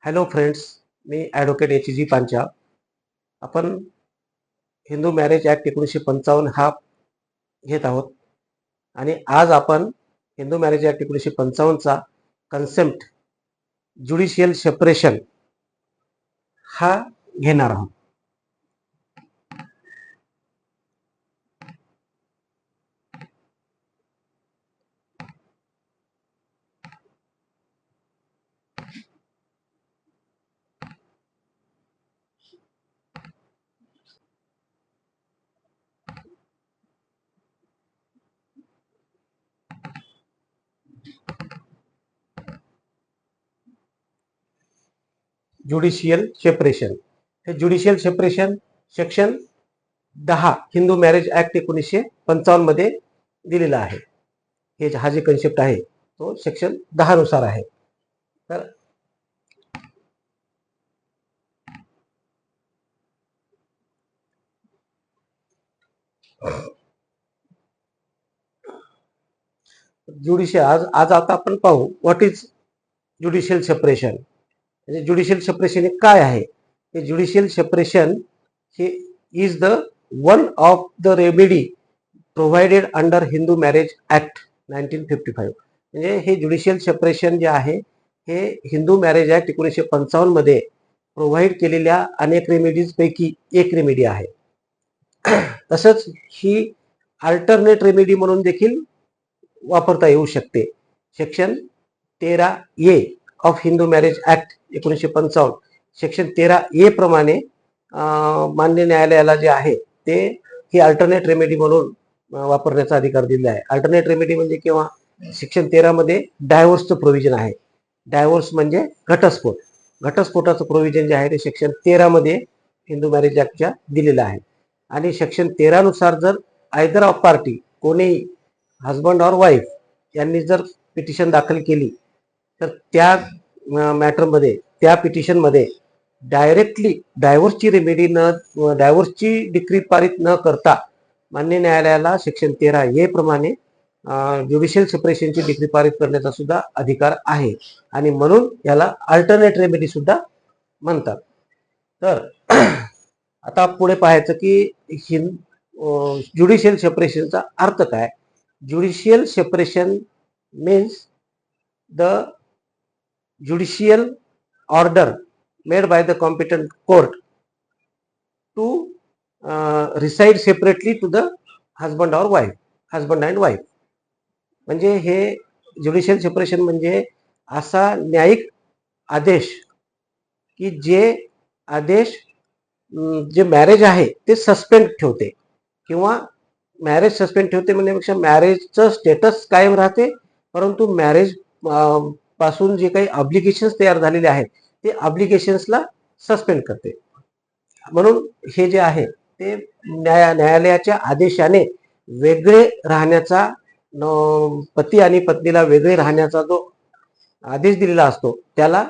Hello friends, मी advocate H G पांचा. आपण Hindu marriage act 1955 हा घेत आहोत आणि आज आपण हिंदू मॅरेज ॲक्ट 1955चा कन्सेप्ट ज्युडिशियल सेपरेशन हा घेणार आहोत. ज्युडिशियल सेपरेशन हे judicial separation section 10 Hindu marriage act 1955 मध्ये दिलेला आहे. हे हा जे कन्सेप्ट आहे तो सेक्शन 10 नुसार आहे. तर ज्युडिशियल आज आज आता आपण पाहू व्हॉट इज ज्युडिशियल सेपरेशन. म्हणजे ज्युडिशियल सेपरेशन हे काय आहे. हे ज्युडिशियल सेपरेशन हे is the one of the remedy provided under Hindu marriage act 1955. म्हणजे हे ज्युडिशियल सेपरेशन जे आहे हे हिंदू मॅरेज ॲक्ट 1955 मध्ये प्रोव्हाइड केलेल्या अनेक रेमेडीज पैकी एक रेमेडी आहे. तसंच ही अल्टरनेट रेमेडी म्हणून देखील वापरता येऊ शकते. Section 13A of Hindu marriage act 1955 section 13A प्रमाणे मान्य न्यायालयाला जे आहे ते ही अल्टरनेट रेमेडी म्हणून वापरण्याचा अधिकार दिला आहे. अल्टरनेट रेमेडी म्हणजे किंवा सेक्शन 13 मध्ये डायव्होर्सचं प्रोव्हिजन आहे. डायव्होर्स म्हणजे घटस्फोट. घटस्फोटाचं प्रोव्हिजन जे आहे ते सेक्शन 13 मध्ये हिंदू मॅरेज ॲक्टच्या दिलेलं आहे. आणि सेक्शन 13 नुसार जर आयदर ऑफ पार्टी कोणीही हजबंड और वाईफ यांनी जर पिटिशन दाखल केली तर त्या मॅटरमध्ये त्या पिटिशनमध्ये डायरेक्टली डायव्होर्सची रेमेडी न डायव्होर्सची डिक्री पारित न करता मान्य न्यायालयाला सेक्शन 13A प्रमाणे ज्युडिशियल सेपरेशनची डिक्री पारित करण्याचा सुद्धा अधिकार आहे आणि म्हणून याला अल्टरनेट रेमेडी सुद्धा म्हणतात. तर आता पुढे पाहायचं की ज्युडिशियल सेपरेशनचा अर्थ काय. Judicial separation means the judicial order made by the competent court to reside separately to the husband or wife, husband and wife. म्हणजे हे ज्युडिशियल सेपरेशन म्हणजे असा न्यायिक आदेश की जे आदेश जे मॅरेज आहे ते सस्पेंड ठेवते किंवा मॅरेज सस्पेंड ठेवते म्हणण्यापेक्षा मॅरेजचं स्टेटस कायम राहते, परंतु मॅरेज पासून जे काही ऑब्लिगेशन्स तयार झालेले आहेत ते ऑब्लिगेशन्सला सस्पेंड करते. म्हणून हे जे आहे ते न्यायालयाच्या आदेशाने वेगळे राहण्याचा पती आणि पत्नीला वेगळे राहण्याचा जो आदेश दिलेला असतो त्याला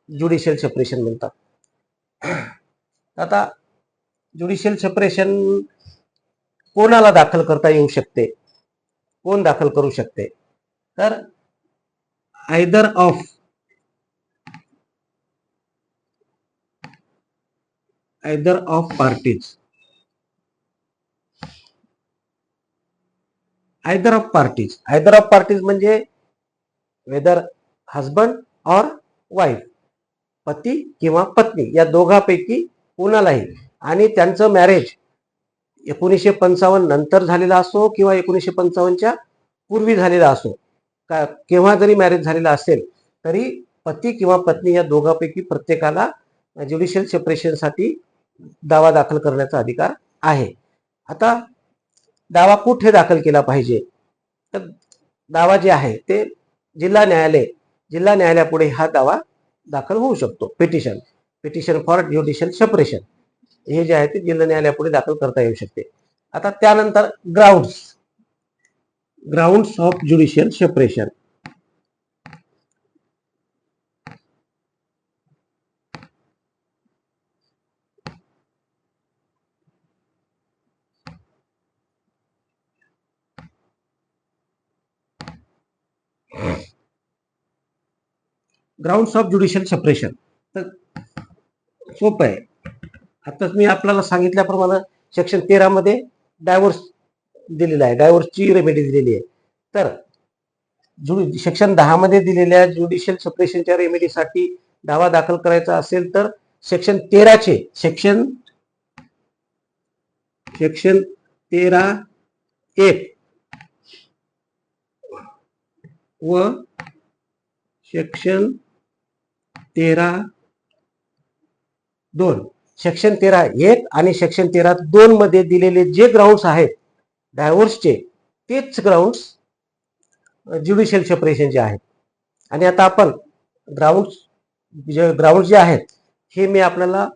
ज्युडिशियल सेपरेशन म्हणतात. आता ज्युडिशियल सेपरेशन कोणाला दाखल करता येऊ शकते, कोण दाखल करू शकते. तर either of parties, either of parties म्हणजे वेदर हजबंड और वाईफ, पती किंवा पत्नी या दोघांपैकी कोणालाही, आणि त्यांचं मॅरेज 1955 नंतर झालेला असो किंवा 1955च्या पूर्वी झालेला असो, केव्हा जरी मॅरेज झालेला असेल तरी पती किंवा पत्नी या दोघांपैकी प्रत्येकाला ज्युडिशियल सेपरेशनसाठी दावा दाखल करण्याचा अधिकार आहे. आता दावा कुठे दाखल केला पाहिजे. तर दावा जे आहे ते जिल्हा न्यायालयापुढे हा दावा दाखल होऊ शकतो. पिटिशन फॉर ज्युडिशियल सेपरेशन हे जे आहे ते जिल्हा न्यायालयापुढे दाखल करता येऊ शकते. आता त्यानंतर grounds of judicial separation. Grounds of judicial separation तर सोपं आहे. आताच मी आपल्याला सांगितल्याप्रमाणे सेक्शन 13 मध्ये डायव्होर्स दिलेला आहे, डायव्होर्सची रेमेडी दिलेली आहे. तर सेक्शन 10 मध्ये दिलेल्या ज्युडिशियल सेपरेशनच्या रेमेडीसाठी दावा दाखल करायचा असेल तर सेक्शन 13 सेक्शन 13(1) व सेक्शन 13(2) सेक्शन 13(1) आणि सेक्शन 13(2) मध्ये दिलेले जे ग्राउंड्स आहेत डायव्होर्सचे, तेच ग्राउंड्स ज्युडिशियल सेपरेशनचे आहेत. आणि आता आपण ग्राउंड जे आहेत हे मी आपल्याला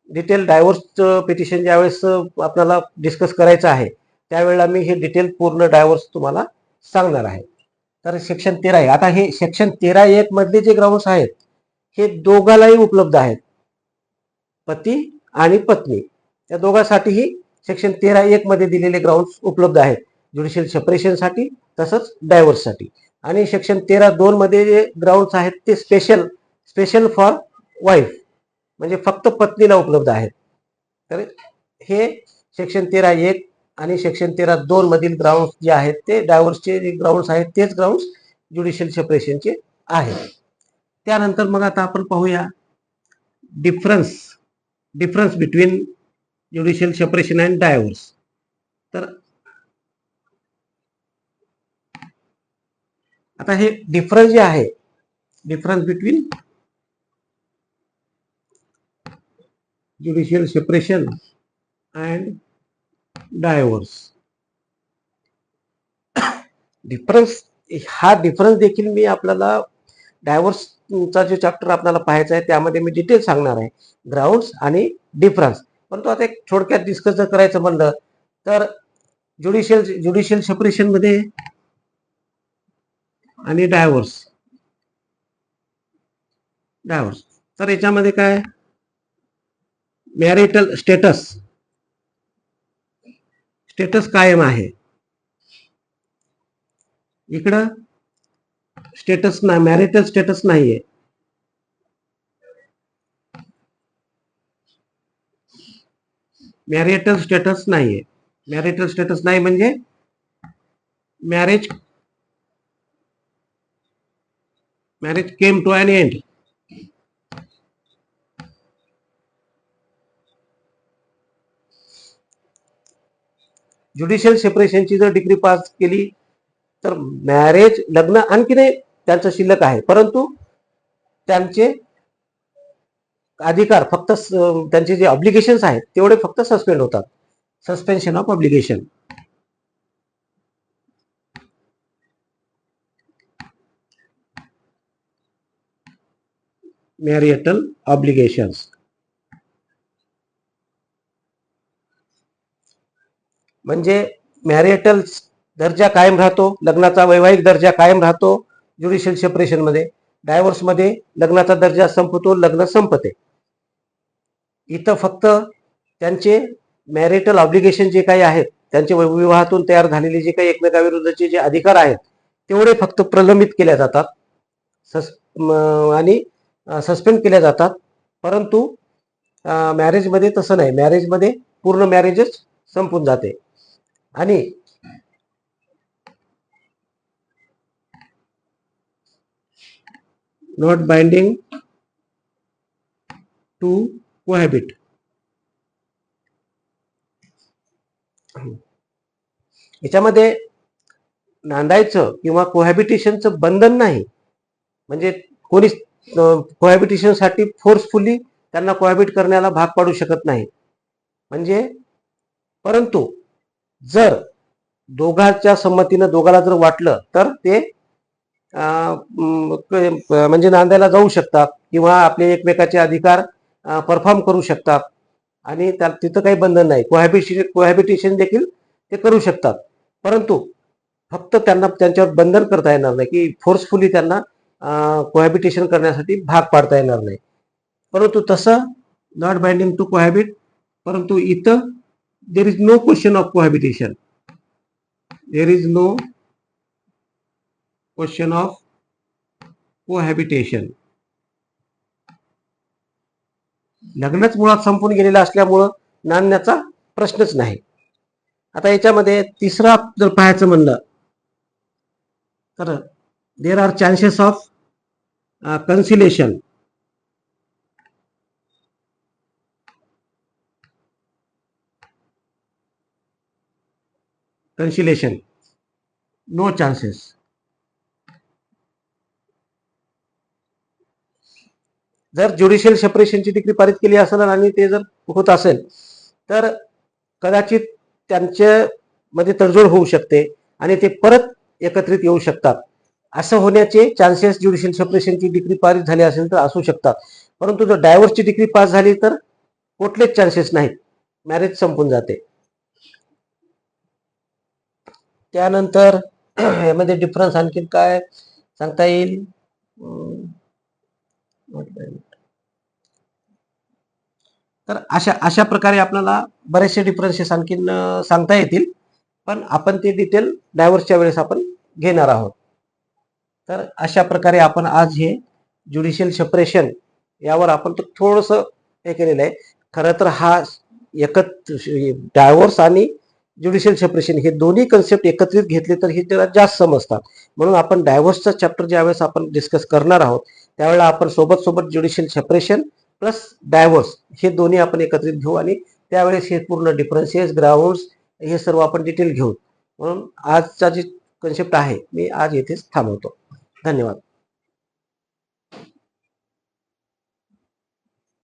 डिटेल डायव्होर्स पिटिशन ज्यावेळेस आपल्याला डिस्कस करायचं आहे त्यावेळेला मी हे डिटेल पूर्ण डायव्होर्स तुम्हाला सांगणार आहे. तर सेक्शन 13 आहे. आता हे सेक्शन 13(1) मधले जे ग्राउंड्स आहेत हे दोघांनाही उपलब्ध आहेत, पती आणि पत्नी या दोघांसाठीही सेक्शन 13(1) मध्ये दिलेले ग्राउंड्स उपलब्ध आहेत, ज्युडिशियल सेपरेशनसाठी तसंच डायव्होर्ससाठी. आणि सेक्शन 13(2) मध्ये जे ग्राउंड्स आहेत ते स्पेशल फॉर वाईफ, म्हणजे फक्त पत्नीला उपलब्ध आहेत. तर हे सेक्शन 13(1) आणि सेक्शन 13(2) मधील ग्राउंड्स जे आहेत ते डायव्होर्सचे जे ग्राउंड्स आहेत तेच ग्राउंड्स ज्युडिशियल सेपरेशनचे आहेत. त्यानंतर मग आता आपण पाहूया difference between judicial separation and divorce. तर आता हे डिफरन्स जे आहे, difference between judicial separation and divorce, हा डिफरन्स देखील मी आपल्याला डायव्होर्सचा जो चॅप्टर आपल्याला पाहायचा आहे त्यामध्ये मी डिटेल सांगणार आहे, ग्राउंड्स आणि डिफरन्स. परंतु आता एक थोडक्यात डिस्कस जर करायचं म्हणलं तर ज्युडिशियल सेपरेशन मध्ये आणि डायव्होर्स तर याच्यामध्ये काय, मॅरिटल स्टेटस कायम आहे. इकडं स्टेटस नाही, मॅरिटल स्टेटस नाहीये. मॅरिटल स्टेटस नाही म्हणजे marriage came to an end. Judicial सेपरेशनची जर डिग्री पास केली तर लग्न आणखी नाही त्यांचं शिल्लक आहे, परंतु त्यांचे अधिकार फक्त त्यांचे जे ऑब्लिगेशन्स आहेत तेवढे फक्त सस्पेंड होतात. Suspension of obligation. Marital obligations म्हणजे मॅरिटल दर्जा कायम राहतो, लग्नाचा वैवाहिक दर्जा कायम राहतो ज्युडिशियल सेपरेशन मध्ये. डायव्होर्स मध्ये लग्नाचा दर्जा संपतो, लग्न संपते. इथं फक्त त्यांचे मॅरिटल ऑब्लिगेशन जे काही आहेत, त्यांचे विवाहातून तयार झालेले जे काही एकमेकाविरुद्धचे जे अधिकार आहेत तेवढे फक्त प्रलंबित केल्या जातात आणि सस्पेंड केल्या जातात. परंतु मॅरेजमध्ये तसं नाही, मॅरेजमध्ये पूर्ण मॅरेजच संपून जाते. आणि नॉट बाइंडिंग टू कोहॅबिट. याच्यामध्ये नांदायचं किंवा कोहॅबिटेशनचं बंधन नाही, म्हणजे कोणी कोहॅबिटेशनसाठी फोर्सफुली त्यांना कोहॅबिट करण्याला भाग पाडू शकत नाही. म्हणजे परंतु जर दोघांच्या संमतीनं दोघाला जर वाटलं तर ते म्हणजे नांदायला जाऊ शकतात किंवा आपले एकमेकाचे अधिकार परफॉर्म करू शकतात आणि तिथं काही बंधन नाही. कोहॅबिटेशन देखील ते करू शकतात, परंतु फक्त त्यांना त्यांच्यावर बंधन करता येणार नाही की फोर्सफुली त्यांना कोहॅबिटेशन करण्यासाठी भाग पाडता येणार नाही. परंतु तसं नॉट बाइंडिंग टू कोहॅबिट, परंतु इथं there is no question of cohabitation. There is no question of cohabitation. लग्नच मुळात संपून गेलेलं असल्यामुळं नांदण्याचा प्रश्नच नाही. आता याच्यामध्ये तिसरा जर पाहायचं म्हणलं तर there are chances of conciliation. Conciliation no chances. जर ज्युडिशियल सेपरेशनची डिग्री पारित केली असेल आणि ते जर होत असेल तर कदाचित त्यांच्या मध्ये तडजोड होऊ शकते आणि ते परत एकत्रित येऊ शकतात. असं होण्याचे चान्सेस ज्युडिशियल सेपरेशनची डिग्री पारित झाली असेल तर असू शकतात. परंतु जर डायव्होर्सची डिग्री पास झाली तर कुठलेच चान्सेस नाहीत, मॅरेज संपून जाते. त्यानंतर यामध्ये डिफरन्स आणखी काय सांगता येईल? तर अशा अशा प्रकारे आपल्याला बरेचसे डिफरन्सेस आणखीन सांगता येतील, पण आपण ते डिटेल डायव्होर्सच्या वेळेस आपण घेणार आहोत. तर अशा प्रकारे आपण आज हे ज्युडिशियल सेपरेशन यावर आपण थोडंसं हे केलेलं आहे. खरं तर हा डायव्होर्स आणि ज्युडिशियल सेपरेशन हे दोन्ही कन्सेप्ट एकत्रित घेतले तर हे जरा जास्त समजतात. म्हणून आपण डायव्होर्सचा चॅप्टर ज्यावेळेस आपण डिस्कस करणार आहोत त्यावेळेला आपण सोबत सोबत ज्युडिशियल सेपरेशन प्लस डायव्होर्स हे दोन्ही आपण एकत्रित घेऊ आणि त्यावेळेस हे पूर्ण डिफरन्सेस ग्राउंड्स हे सर्व आपण डिटेल घेऊ. म्हणून आजचा जे कन्सेप्ट आहे मी आज येथेच थांबवतो. धन्यवाद.